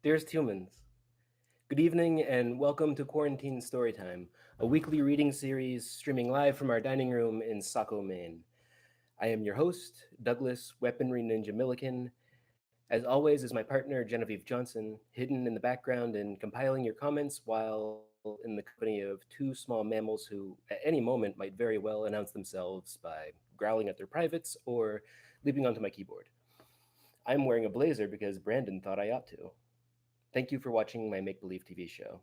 Dearest humans, good evening and welcome to Quarantine Storytime, a weekly reading series streaming live from our dining room in Saco, Maine. I am your host, Douglas Weaponry Ninja Milliken. As always, is my partner, Genevieve Johnson, hidden in the background and compiling your comments while in the company of two small mammals who, at any moment, might very well announce themselves by growling at their privates or leaping onto my keyboard. I'm wearing a blazer because Brandon thought I ought to. Thank you for watching my make believe TV show.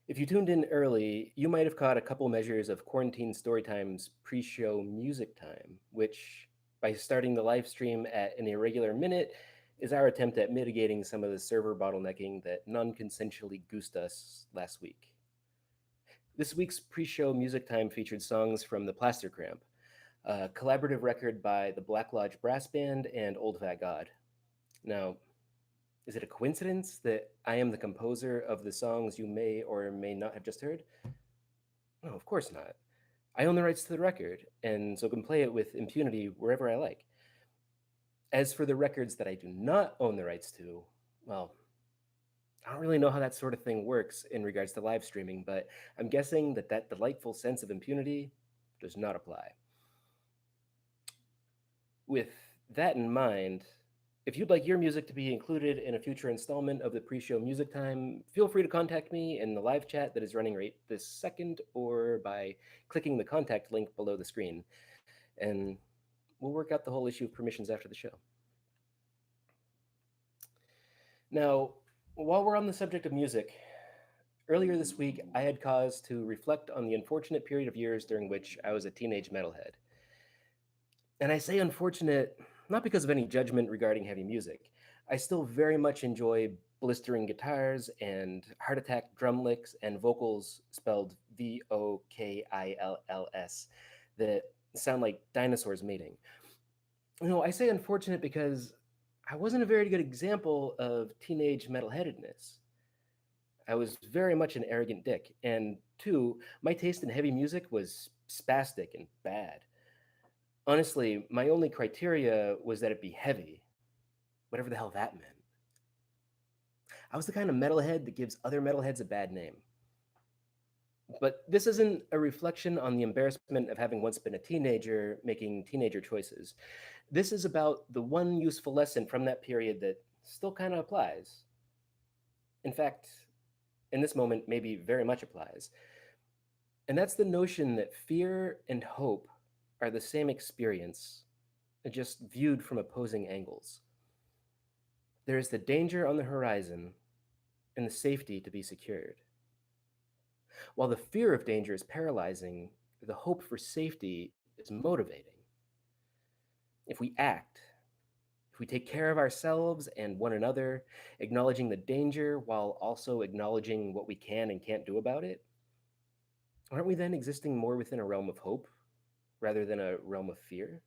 If you tuned in early, you might have caught a couple measures of Quarantine Storytime's pre show music time, which, by starting the live stream at an irregular minute, is our attempt at mitigating some of the server bottlenecking that non consensually goosed us last week. This week's pre show music time featured songs from the Plaster Cramp, a collaborative record by the Black Lodge Brass Band and Old Fat God. Now, is it a coincidence that I am the composer of the songs you may or may not have just heard? No, of course not. I own the rights to the record, and so can play it with impunity wherever I like. As for the records that I do not own the rights to, well, I don't really know how that sort of thing works in regards to live streaming, but I'm guessing that that delightful sense of impunity does not apply. With that in mind, if you'd like your music to be included in a future installment of the pre show music time, feel free to contact me in the live chat that is running right this second or by clicking the contact link below the screen. And we'll work out the whole issue of permissions after the show. Now, while we're on the subject of music, earlier this week I had cause to reflect on the unfortunate period of years during which I was a teenage metalhead. And I say unfortunate not because of any judgment regarding heavy music. I still very much enjoy blistering guitars and heart attack drum licks and vocals spelled Vokills that sound like dinosaurs mating. I say unfortunate because I wasn't a very good example of teenage metalheadedness. I was very much an arrogant dick, and two, my taste in heavy music was spastic and bad. Honestly, my only criteria was that it be heavy, whatever the hell that meant. I was the kind of metalhead that gives other metalheads a bad name. But this isn't a reflection on the embarrassment of having once been a teenager making teenager choices. This is about the one useful lesson from that period that still kind of applies. In fact, in this moment, maybe very much applies. And that's the notion that fear and hope are the same experience, just viewed from opposing angles. There is the danger on the horizon and the safety to be secured. While the fear of danger is paralyzing, the hope for safety is motivating. If we act, if we take care of ourselves and one another, acknowledging the danger while also acknowledging what we can and can't do about it, aren't we then existing more within a realm of hope rather than a realm of fear?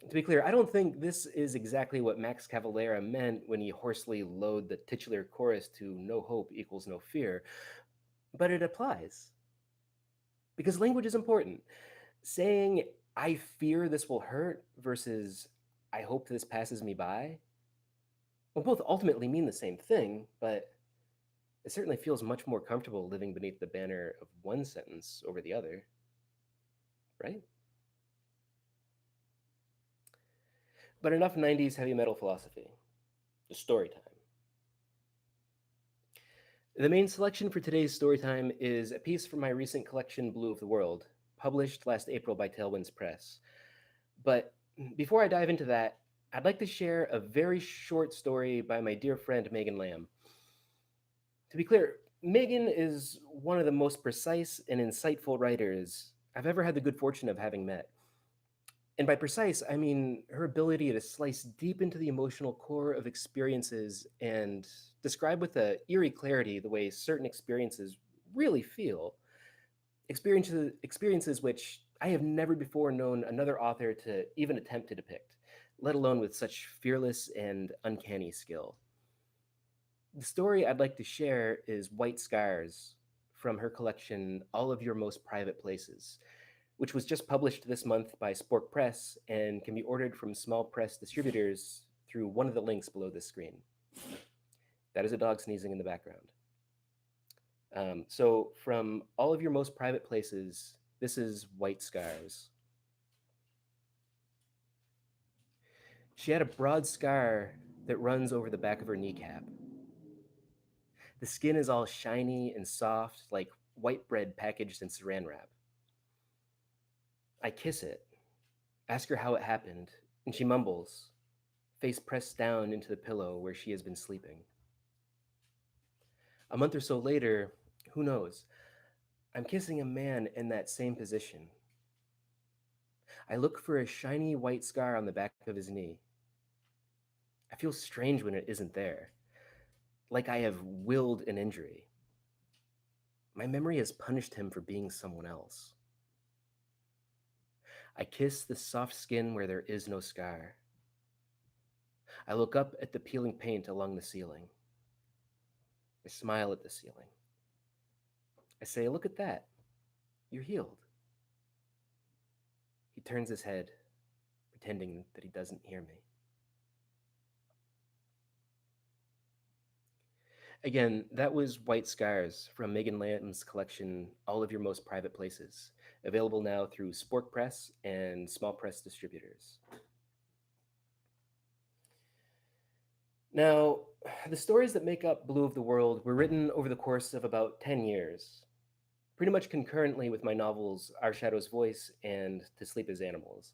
To be clear, I don't think this is exactly what Max Cavalera meant when he hoarsely load the titular chorus to no hope equals no fear, but it applies. Because language is important. Saying, I fear this will hurt versus I hope this passes me by, well, both ultimately mean the same thing, but it certainly feels much more comfortable living beneath the banner of one sentence over the other, right? But enough 90s heavy metal philosophy. The story time. The main selection for today's story time is a piece from my recent collection, Blue of the World, published last April by Tailwinds Press. But before I dive into that, I'd like to share a very short story by my dear friend Megan Lamb. To be clear, Megan is one of the most precise and insightful writers I've ever had the good fortune of having met. And by precise, I mean her ability to slice deep into the emotional core of experiences and describe with a eerie clarity the way certain experiences really feel. Experiences which I have never before known another author to even attempt to depict, let alone with such fearless and uncanny skill. The story I'd like to share is White Scars from her collection All of Your Most Private Places, which was just published this month by Spork Press and can be ordered from small press distributors through one of the links below this screen. That is a dog sneezing in the background. So, from all of your most private places, this is White Scars. She had a broad scar that runs over the back of her kneecap. The skin is all shiny and soft, like white bread packaged in saran wrap. I kiss it, ask her how it happened, and she mumbles, face pressed down into the pillow where she has been sleeping. A month or so later, who knows? I'm kissing a man in that same position. I look for a shiny white scar on the back of his knee. I feel strange when it isn't there, like I have willed an injury. My memory has punished him for being someone else. I kiss the soft skin where there is no scar. I look up at the peeling paint along the ceiling. I smile at the ceiling. I say, look at that. You're healed. He turns his head, pretending that he doesn't hear me. Again, that was White Scars from Megan Lamb's collection, All of Your Most Private Places, available now through Pushcart Press and small press distributors. Now, the stories that make up Blue of the World were written over the course of about 10 years, pretty much concurrently with my novels Our Shadow's Voice and To Sleep as Animals.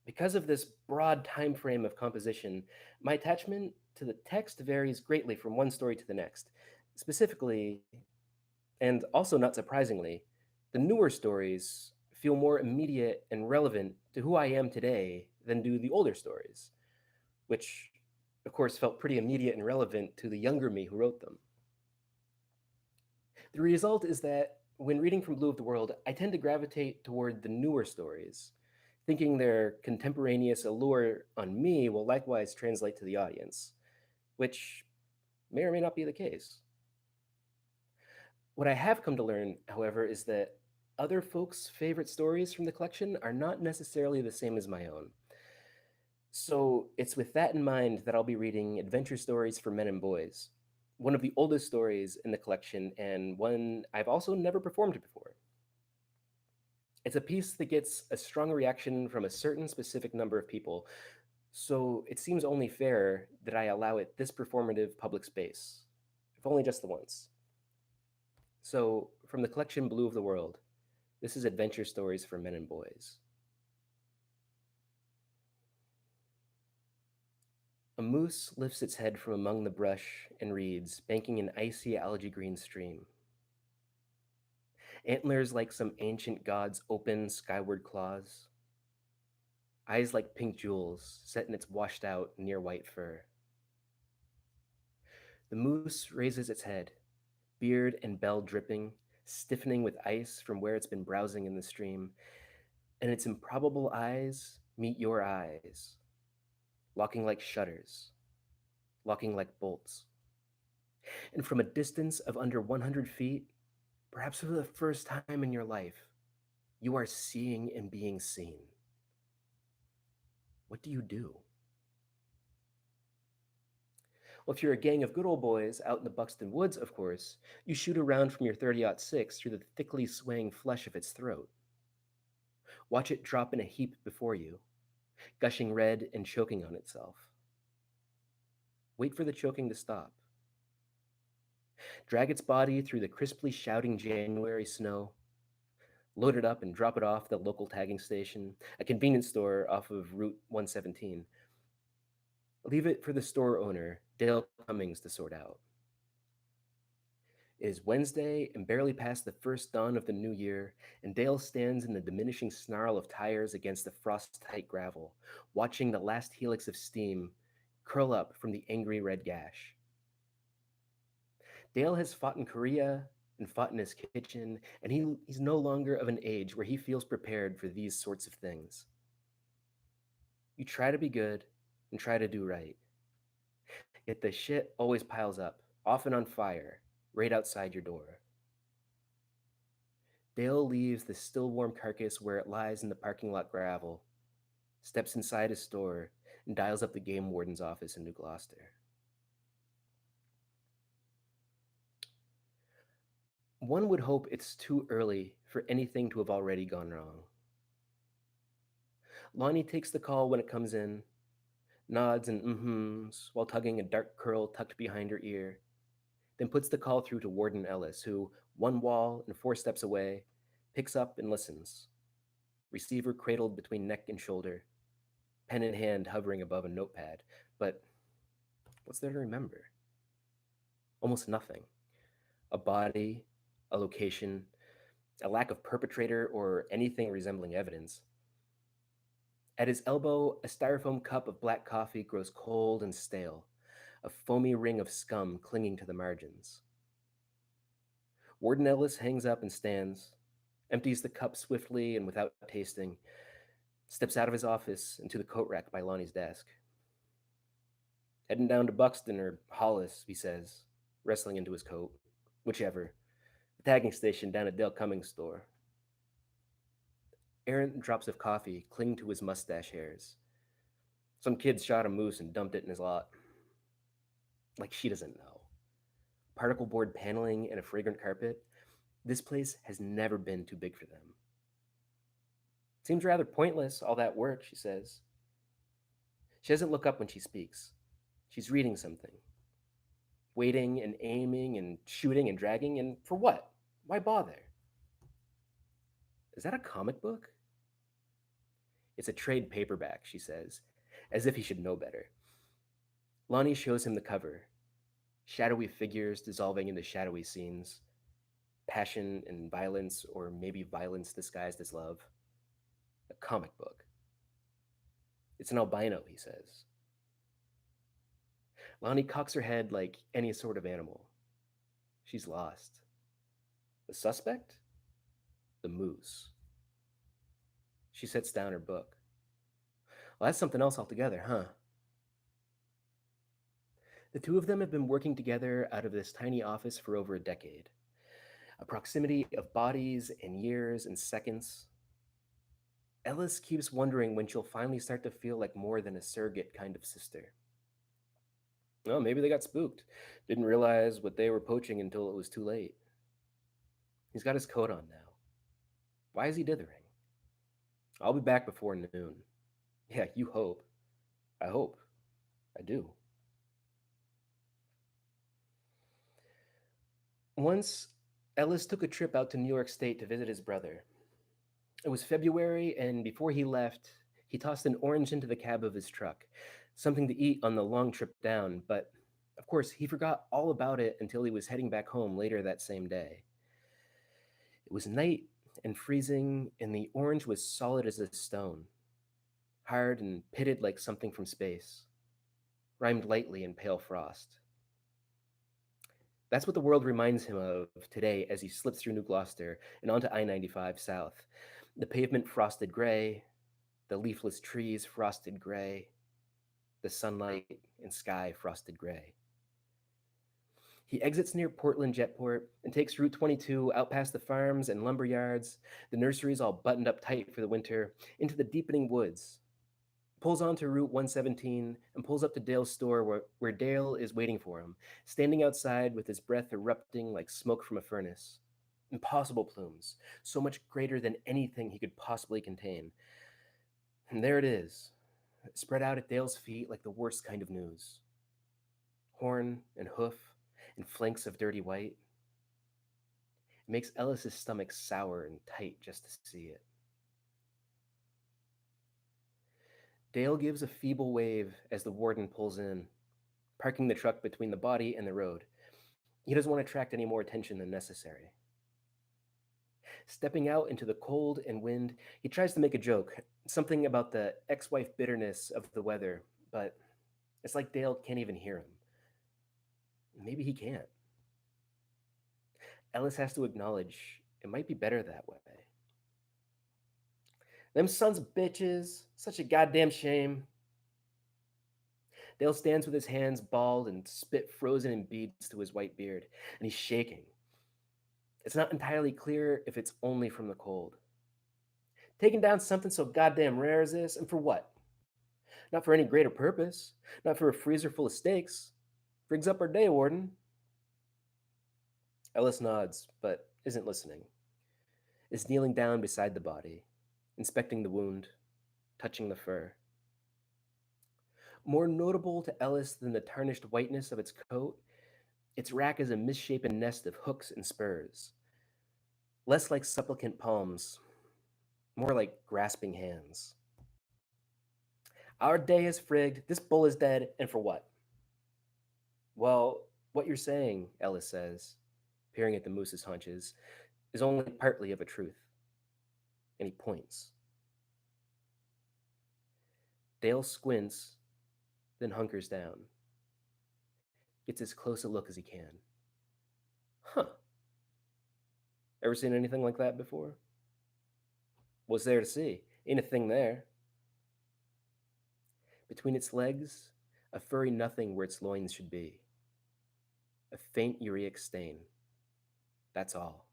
Because of this broad time frame of composition, my attachment to the text varies greatly from one story to the next. Specifically, and also not surprisingly, the newer stories feel more immediate and relevant to who I am today than do the older stories, which, of course, felt pretty immediate and relevant to the younger me who wrote them. The result is that when reading from Blue of the World, I tend to gravitate toward the newer stories, thinking their contemporaneous allure on me will likewise translate to the audience, which may or may not be the case. What I have come to learn, however, is that other folks' favorite stories from the collection are not necessarily the same as my own. So it's with that in mind that I'll be reading Adventure Stories for Men and Boys, one of the oldest stories in the collection and one I've also never performed before. It's a piece that gets a strong reaction from a certain specific number of people, so it seems only fair that I allow it this performative public space, if only just the once. So, from the collection Blue of the World, this is Adventure Stories for Men and Boys. A moose lifts its head from among the brush and reeds, banking an icy algae green stream. Antlers like some ancient god's open skyward claws. Eyes like pink jewels set in its washed out, near white fur. The moose raises its head, beard and bell dripping, stiffening with ice from where it's been browsing in the stream, and its improbable eyes meet your eyes, locking like shutters, locking like bolts. And from a distance of under 100 feet, perhaps for the first time in your life, you are seeing and being seen. What do you do? Well, if you're a gang of good old boys out in the Buxton Woods, of course, you shoot around from your 30-06 through the thickly swaying flesh of its throat. Watch it drop in a heap before you, gushing red and choking on itself. Wait for the choking to stop. Drag its body through the crisply shouting January snow. Load it up and drop it off the local tagging station, a convenience store off of Route 117. Leave it for the store owner, Dale Cummings, to sort out. It is Wednesday and barely past the first dawn of the new year, and Dale stands in the diminishing snarl of tires against the frost-tight gravel, watching the last helix of steam curl up from the angry red gash. Dale has fought in Korea and fought in his kitchen, and he's no longer of an age where he feels prepared for these sorts of things. You try to be good and try to do right. Yet the shit always piles up, often on fire, right outside your door. Dale leaves the still warm carcass where it lies in the parking lot gravel, steps inside his store, and dials up the game warden's office in New Gloucester. One would hope it's too early for anything to have already gone wrong. Lonnie takes the call when it comes in, nods and mm-hms while tugging a dark curl tucked behind her ear, then puts the call through to Warden Ellis, who, one wall and 4 steps away, picks up and listens, receiver cradled between neck and shoulder, pen in hand hovering above a notepad. But what's there to remember? Almost nothing. A body, a location, a lack of perpetrator, or anything resembling evidence. At his elbow, a styrofoam cup of black coffee grows cold and stale, a foamy ring of scum clinging to the margins. Warden Ellis hangs up and stands, empties the cup swiftly and without tasting, steps out of his office into the coat rack by Lonnie's desk. Heading down to Buxton or Hollis, he says, wrestling into his coat. Whichever. The tagging station down at Dale Cummings' store. Errant drops of coffee cling to his mustache hairs. Some kid shot a moose and dumped it in his lot. Like she doesn't know. Particle board paneling and a fragrant carpet. This place has never been too big for them. Seems rather pointless, all that work, she says. She doesn't look up when she speaks. She's reading something. Waiting and aiming and shooting and dragging, and for what? Why bother? Is that a comic book? It's a trade paperback, she says, as if he should know better. Lonnie shows him the cover. Shadowy figures dissolving into shadowy scenes. Passion and violence, or maybe violence disguised as love. A comic book. It's an albino, he says. Lonnie cocks her head like any sort of animal. She's lost. The suspect? The moose. She sets down her book. Well, that's something else altogether, huh? The two of them have been working together out of this tiny office for over a decade. A proximity of bodies and years and seconds. Ellis keeps wondering when she'll finally start to feel like more than a surrogate kind of sister. Well, maybe they got spooked. Didn't realize what they were poaching until it was too late. He's got his coat on now. Why is he dithering? I'll be back before noon. Yeah, you hope. I hope. I do. Once, Ellis took a trip out to New York State to visit his brother. It was February, and before he left, he tossed an orange into the cab of his truck, something to eat on the long trip down, but of course, he forgot all about it until he was heading back home later that same day. It was night and freezing, and the orange was solid as a stone, hard and pitted like something from space, rimed lightly in pale frost. That's what the world reminds him of today as he slips through New Gloucester and onto I-95 south. The pavement frosted gray, the leafless trees frosted gray, the sunlight and sky frosted gray. He exits near Portland Jetport and takes Route 22 out past the farms and lumber yards, the nurseries all buttoned up tight for the winter, into the deepening woods. Pulls onto Route 117 and pulls up to Dale's store where Dale is waiting for him, standing outside with his breath erupting like smoke from a furnace. Impossible plumes, so much greater than anything he could possibly contain. And there it is, spread out at Dale's feet like the worst kind of news. Horn and hoof and flanks of dirty white. It makes Ellis's stomach sour and tight just to see it. Dale gives a feeble wave as the warden pulls in, parking the truck between the body and the road. He doesn't want to attract any more attention than necessary. Stepping out into the cold and wind, he tries to make a joke, something about the ex-wife bitterness of the weather, but it's like Dale can't even hear him. Maybe he can't. Ellis has to acknowledge it might be better that way. Them sons of bitches, such a goddamn shame. Dale stands with his hands balled and spit frozen in beads to his white beard, and he's shaking. It's not entirely clear if it's only from the cold. Taking down something so goddamn rare as this, and for what? Not for any greater purpose, not for a freezer full of steaks. Rigs up our day, Warden. Ellis nods, but isn't listening. Is kneeling down beside the body, inspecting the wound, touching the fur. More notable to Ellis than the tarnished whiteness of its coat, its rack is a misshapen nest of hooks and spurs. Less like supplicant palms, more like grasping hands. Our day is frigged, this bull is dead, and for what? Well, what you're saying, Ellis says, peering at the moose's haunches, is only partly of a truth. And he points. Dale squints, then hunkers down. Gets as close a look as he can. Huh. Ever seen anything like that before? What's there to see? Ain't a thing there. Between its legs, a furry nothing where its loins should be. A faint ureic stain. That's all.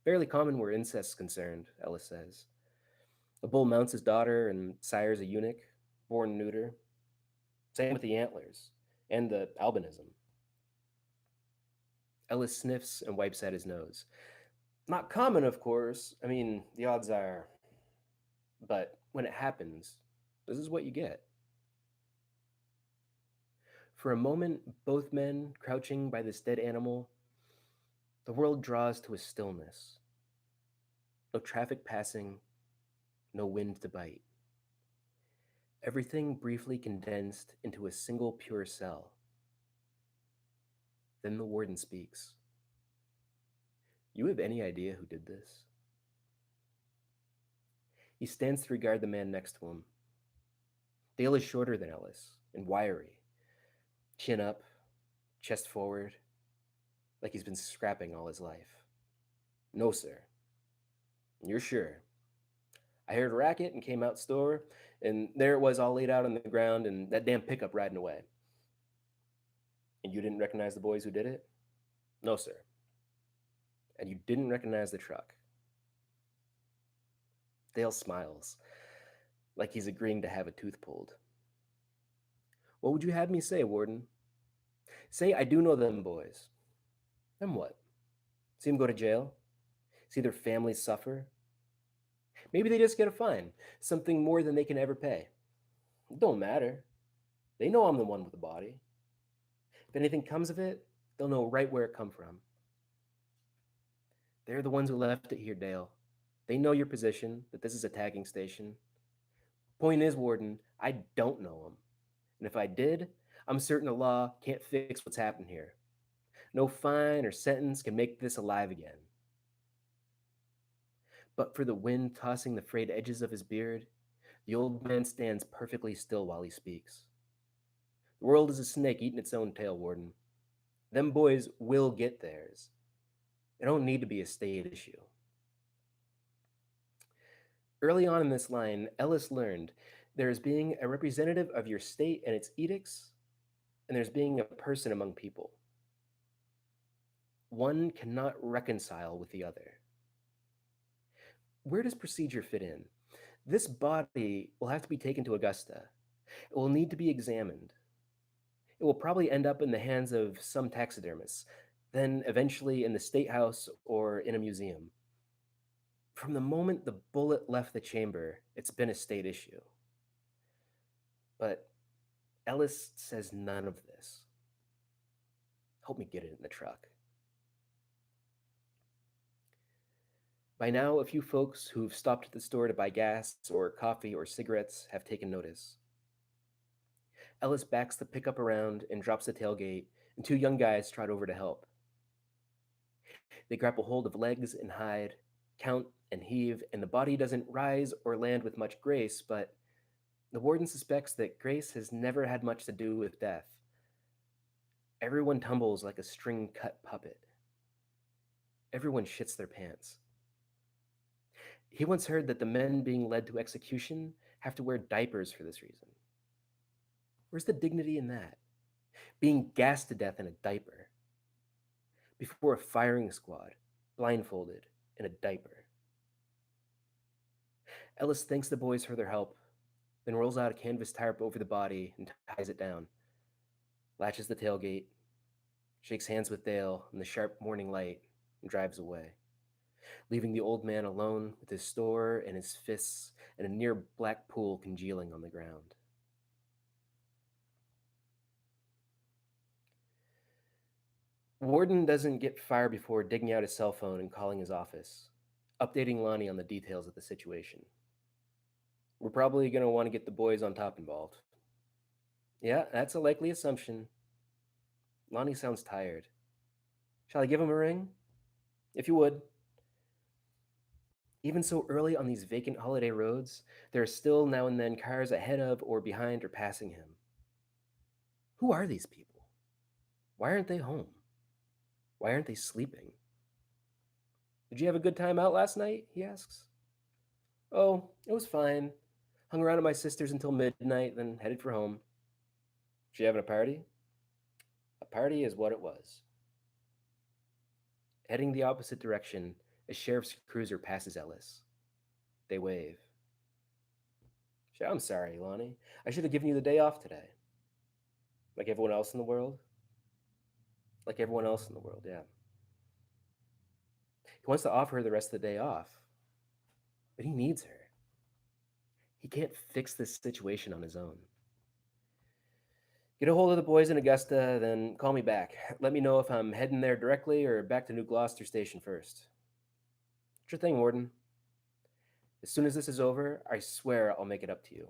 Fairly common where incest's concerned, Ellis says. A bull mounts his daughter and sires a eunuch, born neuter. Same with the antlers, and the albinism. Ellis sniffs and wipes at his nose. Not common, of course. I mean, the odds are. But when it happens, this is what you get. For a moment, both men crouching by this dead animal, the world draws to a stillness. No traffic passing, no wind to bite. Everything briefly condensed into a single pure cell. Then the warden speaks. You have any idea who did this? He stands to regard the man next to him. Dale is shorter than Ellis and wiry, chin up, chest forward, like he's been scrapping all his life. No, sir. You're sure? I heard a racket and came out store, and there it was all laid out on the ground and that damn pickup riding away. And you didn't recognize the boys who did it? No, sir. And you didn't recognize the truck? Dale smiles, like he's agreeing to have a tooth pulled. What would you have me say, Warden? Say I do know them boys. Then what? See them go to jail? See their families suffer? Maybe they just get a fine, something more than they can ever pay. It don't matter. They know I'm the one with the body. If anything comes of it, they'll know right where it come from. They're the ones who left it here, Dale. They know your position, that this is a tagging station. Point is, Warden, I don't know them. And if I did, I'm certain the law can't fix what's happened here. No fine or sentence can make this alive again. But for the wind tossing the frayed edges of his beard, the old man stands perfectly still while he speaks. The world is a snake eating its own tail, Warden. Them boys will get theirs. It don't need to be a state issue. Early on in this line, Ellis learned there is being a representative of your state and its edicts, and there's being a person among people. One cannot reconcile with the other. Where does procedure fit in? This body will have to be taken to Augusta. It will need to be examined. It will probably end up in the hands of some taxidermist, then eventually in the state house or in a museum. From the moment the bullet left the chamber, it's been a state issue. But Ellis says none of this. Help me get it in the truck. By now, a few folks who've stopped at the store to buy gas or coffee or cigarettes have taken notice. Ellis backs the pickup around and drops the tailgate, and two young guys trot over to help. They grapple hold of legs and hide, count and heave, and the body doesn't rise or land with much grace, but the warden suspects that grace has never had much to do with death. Everyone tumbles like a string-cut puppet. Everyone shits their pants. He once heard that the men being led to execution have to wear diapers for this reason. Where's the dignity in that? Being gassed to death in a diaper. Before a firing squad, blindfolded, in a diaper. Ellis thanks the boys for their help, then rolls out a canvas tarp over the body and ties it down, latches the tailgate, shakes hands with Dale in the sharp morning light, and drives away, leaving the old man alone with his store and his fists and a near black pool congealing on the ground. Warden doesn't get far before digging out his cell phone and calling his office, updating Lonnie on the details of the situation. We're probably going to want to get the boys on top involved. Yeah, that's a likely assumption. Lonnie sounds tired. Shall I give him a ring? If you would. Even so early on these vacant holiday roads, there are still now and then cars ahead of or behind or passing him. Who are these people? Why aren't they home? Why aren't they sleeping? Did you have a good time out last night? He asks. Oh, it was fine. Hung around at my sister's until midnight, then headed for home. She having a party? A party is what it was. Heading the opposite direction, a sheriff's cruiser passes Ellis. They wave. I'm sorry, Lonnie. I should have given you the day off today. Like everyone else in the world? Like everyone else in the world, yeah. He wants to offer her the rest of the day off, but he needs her. He can't fix this situation on his own. Get a hold of the boys in Augusta, then call me back. Let me know if I'm heading there directly or back to New Gloucester Station first. Sure thing, Warden. As soon as this is over, I swear I'll make it up to you.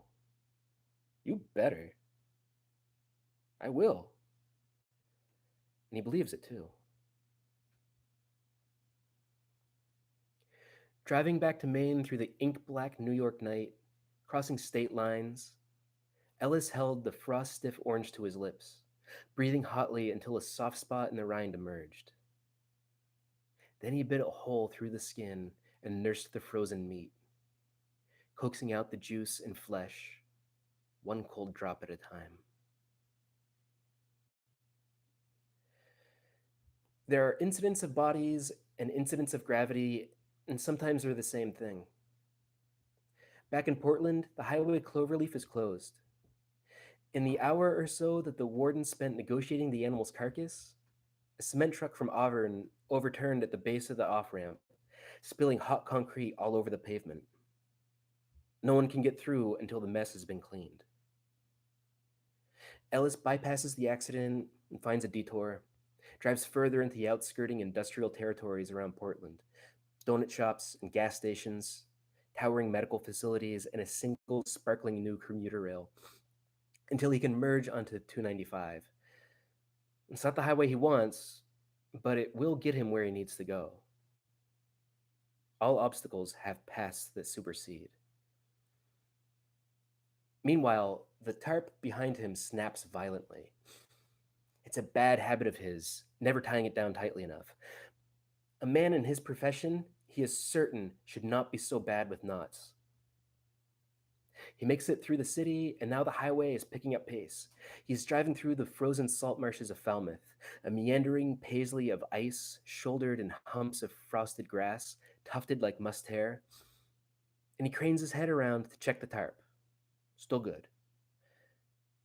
You better. I will. And he believes it too. Driving back to Maine through the ink-black New York night, crossing state lines, Ellis held the frost-stiff orange to his lips, breathing hotly until a soft spot in the rind emerged. Then he bit a hole through the skin and nursed the frozen meat, coaxing out the juice and flesh, one cold drop at a time. There are incidents of bodies and incidents of gravity, and sometimes they're the same thing. Back in Portland, the highway Cloverleaf is closed. In the hour or so that the warden spent negotiating the animal's carcass, a cement truck from Auburn overturned at the base of the off-ramp, spilling hot concrete all over the pavement. No one can get through until the mess has been cleaned. Ellis bypasses the accident and finds a detour, drives further into the outskirting industrial territories around Portland, donut shops and gas stations, towering medical facilities, and a single sparkling new commuter rail, until he can merge onto 295. It's not the highway he wants, but it will get him where he needs to go. All obstacles have paths that supersede. Meanwhile, the tarp behind him snaps violently. It's a bad habit of his, never tying it down tightly enough. A man in his profession, he is certain, should not be so bad with knots. He makes it through the city, and now the highway is picking up pace. He's driving through the frozen salt marshes of Falmouth, a meandering paisley of ice, shouldered in humps of frosted grass, tufted like mussed hair. And he cranes his head around to check the tarp. Still good.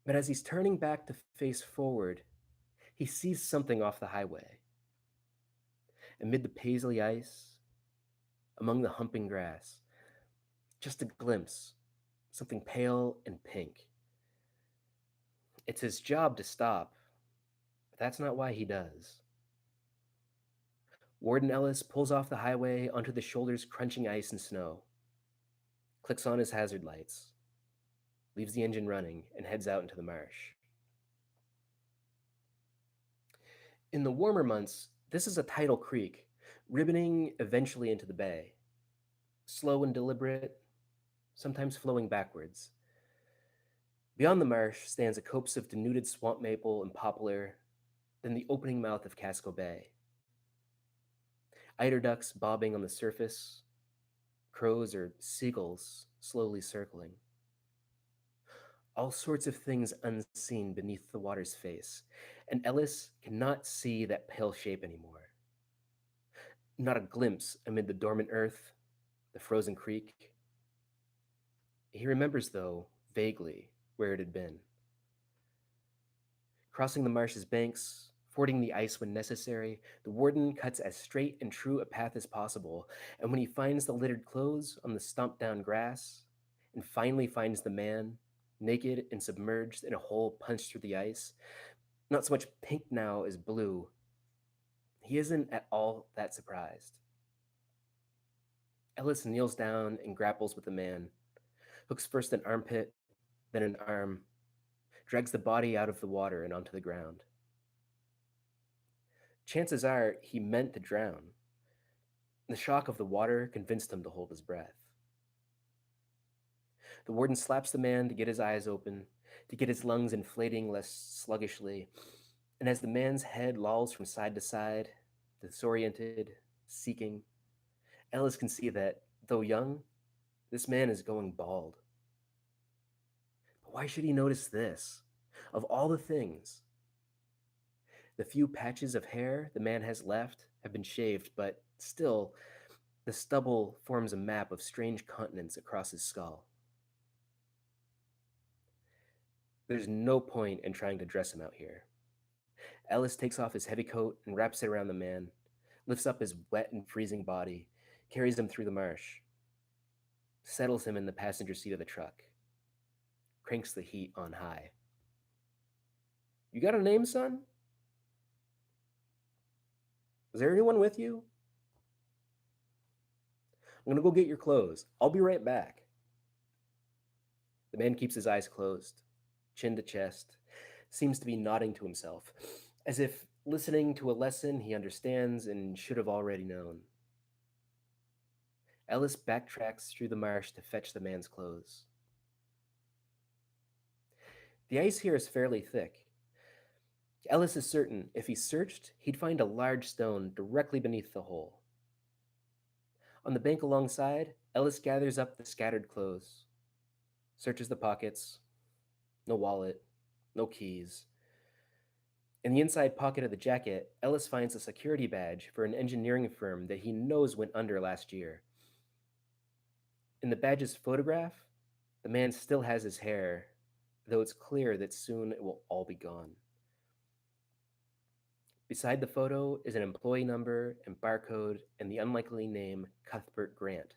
But as he's turning back to face forward, he sees something off the highway. Amid the paisley ice, among the humping grass, just a glimpse, something pale and pink. It's his job to stop, but that's not why he does. Warden Ellis pulls off the highway onto the shoulders crunching ice and snow, clicks on his hazard lights, leaves the engine running, and heads out into the marsh. In the warmer months, this is a tidal creek, ribboning eventually into the bay. Slow and deliberate, sometimes flowing backwards. Beyond the marsh stands a copse of denuded swamp maple and poplar, then the opening mouth of Casco Bay. Eider ducks bobbing on the surface, crows or seagulls slowly circling. All sorts of things unseen beneath the water's face, and Ellis cannot see that pale shape anymore. Not a glimpse amid the dormant earth, the frozen creek. He remembers, though, vaguely where it had been. Crossing the marsh's banks, fording the ice when necessary, the warden cuts as straight and true a path as possible, and when he finds the littered clothes on the stomped down grass, and finally finds the man, naked and submerged in a hole punched through the ice, not so much pink now as blue, he isn't at all that surprised. Ellis kneels down and grapples with the man, hooks first an armpit, then an arm, drags the body out of the water and onto the ground. Chances are he meant to drown. The shock of the water convinced him to hold his breath. The warden slaps the man to get his eyes open, to get his lungs inflating less sluggishly, and as the man's head lolls from side to side, disoriented, seeking, Ellis can see that, though young, this man is going bald. But why should he notice this? Of all the things, the few patches of hair the man has left have been shaved, but still, the stubble forms a map of strange continents across his skull. There's no point in trying to dress him out here. Ellis takes off his heavy coat and wraps it around the man, lifts up his wet and freezing body, carries him through the marsh, settles him in the passenger seat of the truck, cranks the heat on high. You got a name, son? Is there anyone with you? I'm gonna go get your clothes. I'll be right back. The man keeps his eyes closed, chin to chest, seems to be nodding to himself, as if listening to a lesson he understands and should have already known. Ellis backtracks through the marsh to fetch the man's clothes. The ice here is fairly thick. Ellis is certain if he searched, he'd find a large stone directly beneath the hole. On the bank alongside, Ellis gathers up the scattered clothes, searches the pockets. No wallet, no keys. In the inside pocket of the jacket, Ellis finds a security badge for an engineering firm that he knows went under last year. In the badge's photograph, the man still has his hair, though it's clear that soon it will all be gone. Beside the photo is an employee number and barcode and the unlikely name Cuthbert Grant.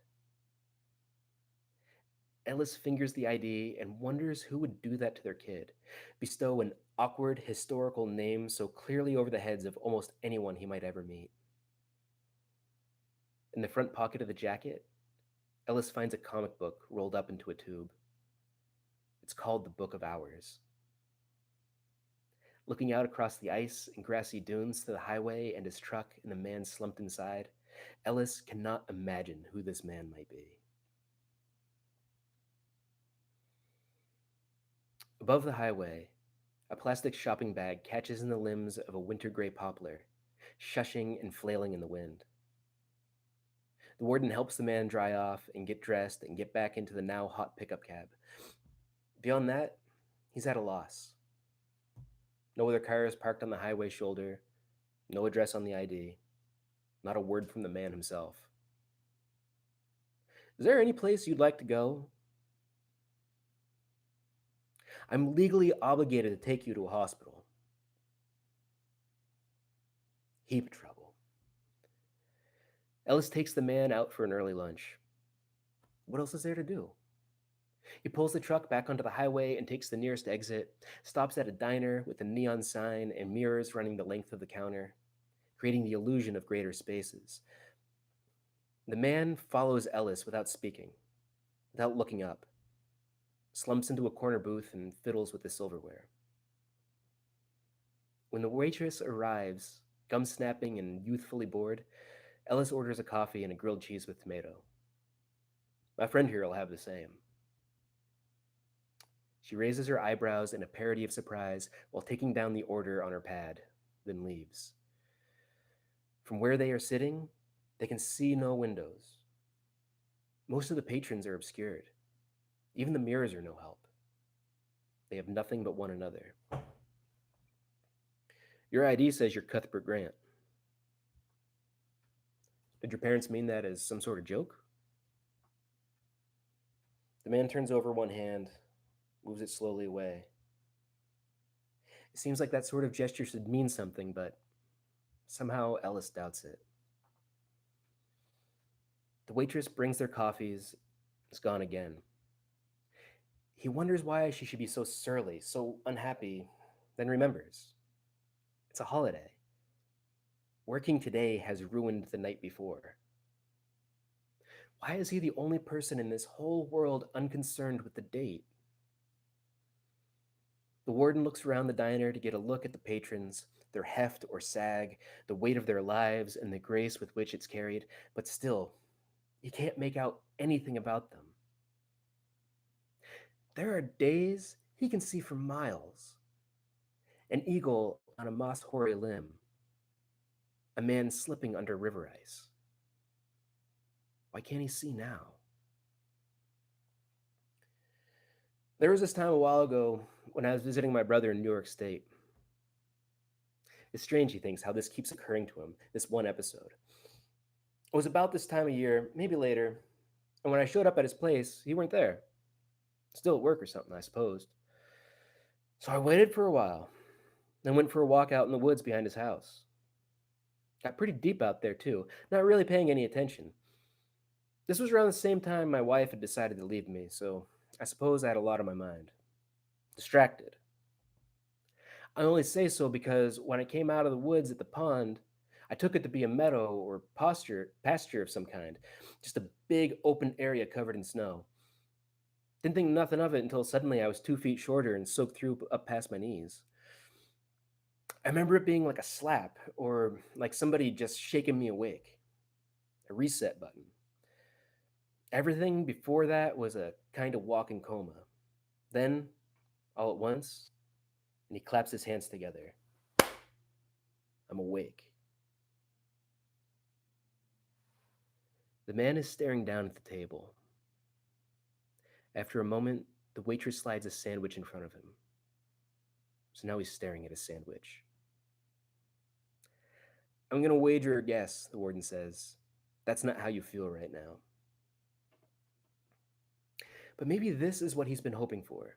Ellis fingers the ID and wonders who would do that to their kid, bestow an awkward historical name so clearly over the heads of almost anyone he might ever meet. In the front pocket of the jacket, Ellis finds a comic book rolled up into a tube. It's called The Book of Hours. Looking out across the ice and grassy dunes to the highway and his truck and the man slumped inside, Ellis cannot imagine who this man might be. Above the highway, a plastic shopping bag catches in the limbs of a winter gray poplar, shushing and flailing in the wind. The warden helps the man dry off and get dressed and get back into the now hot pickup cab. Beyond that, he's at a loss. No other cars parked on the highway shoulder, no address on the ID, not a word from the man himself. Is there any place you'd like to go? I'm legally obligated to take you to a hospital. Heap of trouble. Ellis takes the man out for an early lunch. What else is there to do? He pulls the truck back onto the highway and takes the nearest exit, stops at a diner with a neon sign and mirrors running the length of the counter, creating the illusion of greater spaces. The man follows Ellis without speaking, without looking up, slumps into a corner booth and fiddles with the silverware. When the waitress arrives, gum snapping and youthfully bored, Ellis orders a coffee and a grilled cheese with tomato. My friend here will have the same. She raises her eyebrows in a parody of surprise while taking down the order on her pad, then leaves. From where they are sitting, they can see no windows. Most of the patrons are obscured. Even the mirrors are no help. They have nothing but one another. Your ID says you're Cuthbert Grant. Did your parents mean that as some sort of joke? The man turns over one hand, moves it slowly away. It seems like that sort of gesture should mean something, but somehow Ellis doubts it. The waitress brings their coffees. It's gone again. He wonders why she should be so surly, so unhappy, then remembers. It's a holiday. Working today has ruined the night before. Why is he the only person in this whole world unconcerned with the date? The warden looks around the diner to get a look at the patrons, their heft or sag, the weight of their lives, and the grace with which it's carried, but still, he can't make out anything about them. There are days he can see for miles. An eagle on a moss hoary limb, a man slipping under river ice. Why can't he see now? There was this time a while ago when I was visiting my brother in New York State. It's strange, he thinks, how this keeps occurring to him, this one episode. It was about this time of year, maybe later, and when I showed up at his place, he weren't there. Still at work or something, I supposed. So I waited for a while, then went for a walk out in the woods behind his house. Got pretty deep out there, too, not really paying any attention. This was around the same time my wife had decided to leave me, so I suppose I had a lot on my mind. Distracted. I only say so because when I came out of the woods at the pond, I took it to be a meadow or pasture of some kind, just a big open area covered in snow. Didn't think nothing of it until suddenly I was 2 feet shorter and soaked through up past my knees. I remember it being like a slap or like somebody just shaking me awake, a reset button. Everything before that was a kind of walking coma. Then, all at once, and he claps his hands together. I'm awake. The man is staring down at the table. After a moment, the waitress slides a sandwich in front of him. So now he's staring at a sandwich. I'm going to wager a guess, the warden says. That's not how you feel right now. But maybe this is what he's been hoping for.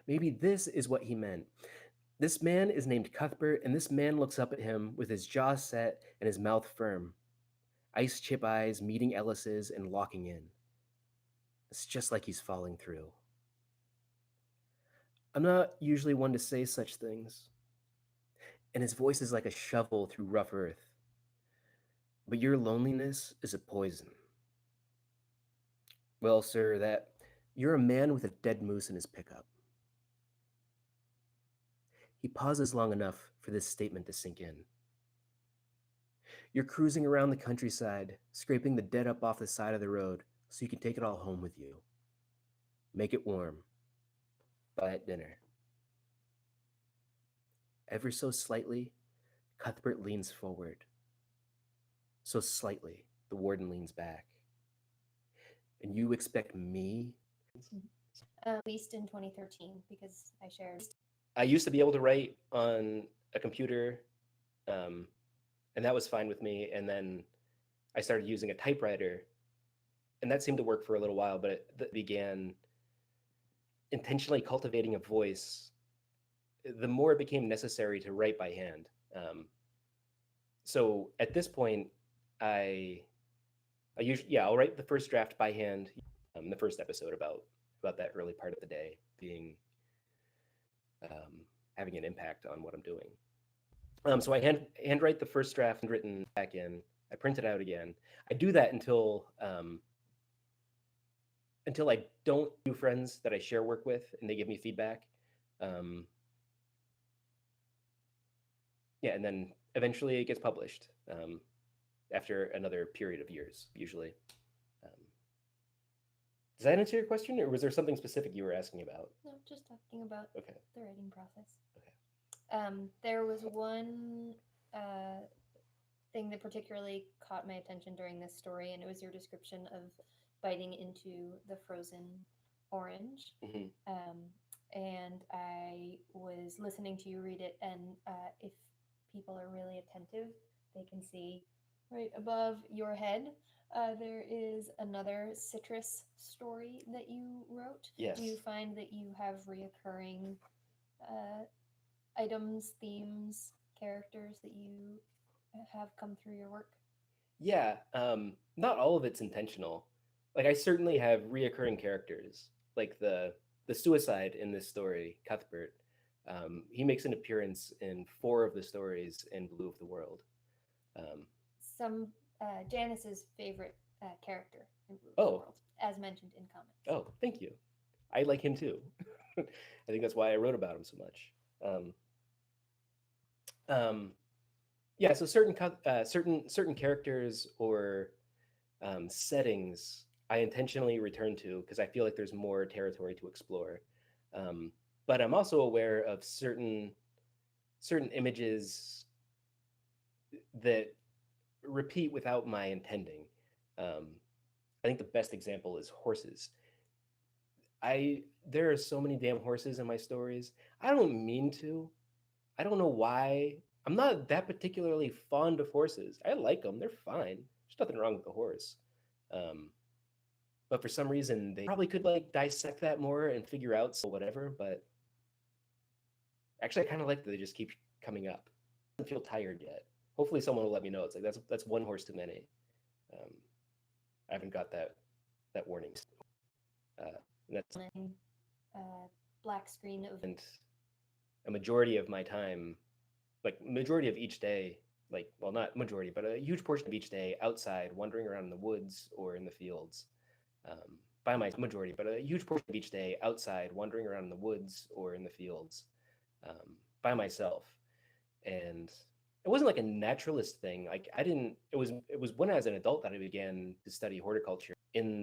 Maybe this is what he meant. This man is named Cuthbert, and this man looks up at him with his jaw set and his mouth firm. Ice chip eyes meeting Ellis's and locking in. It's just like he's falling through. I'm not usually one to say such things, and his voice is like a shovel through rough earth. But your loneliness is a poison. Well, sir, that you're a man with a dead moose in his pickup. He pauses long enough for this statement to sink in. You're cruising around the countryside, scraping the dead up off the side of the road so you can take it all home with you. Make it warm. Buy it dinner. Ever so slightly, Cuthbert leans forward. So slightly, the warden leans back. And you expect me? Released in 2013 because I shared. I used to be able to write on a computer, and that was fine with me. And then I started using a typewriter, and that seemed to work for a little while, but it began intentionally cultivating a voice the more it became necessary to write by hand. So at this point, I usually, I'll write the first draft by hand. The first episode about that early part of the day being having an impact on what I'm doing. So I handwrite the first draft written back in. I print it out again. I do that until I don't do friends that I share work with and they give me feedback. Yeah, and then eventually it gets published after another period of years, usually. Does that answer your question, or was there something specific you were asking about? No, just talking about Okay. the writing process. Okay. There was one thing that particularly caught my attention during this story, and it was your description of biting into the frozen orange. Mm-hmm. And I was listening to you read it, and if people are really attentive, they can see right above your head There is another citrus story that you wrote. Do you Yes. find that you have reoccurring uh, items, themes, characters that you have come through your work? Yeah, not all of it's intentional. Like I certainly have reoccurring characters, like the suicide in this story, Cuthbert. He makes an appearance in four of the stories in Blue of the World. Um, Some Janice's favorite character in Blue of the oh, World, as mentioned in comments. oh, thank you. I like him too. I think that's why I wrote about him so much. Um, um, yeah, so certain characters or settings I intentionally return to because I feel like there's more territory to explore. Um, but I'm also aware of certain images that repeat without my intending. Um, I think the best example is horses. There are so many damn horses in my stories. I don't mean to. I don't know why. I'm not that particularly fond of horses. I like them. They're fine. There's nothing wrong with the horse. Um, but for some reason they probably could like dissect that more and figure out whatever. But actually, I kind of like that they just keep coming up. I don't feel tired yet. Hopefully, someone will let me know. It's like that's one horse too many. Um, I haven't got that warning. And that's And uh, black screen of and a majority of my time, like majority of each day, like well not majority, but a huge portion of each day outside, wandering around in the woods or in the fields. By my majority, but a huge portion of each day outside, wandering around in the woods or in the fields by myself. And it wasn't like a naturalist thing. Like I didn't. It was when I was an adult that I began to study horticulture in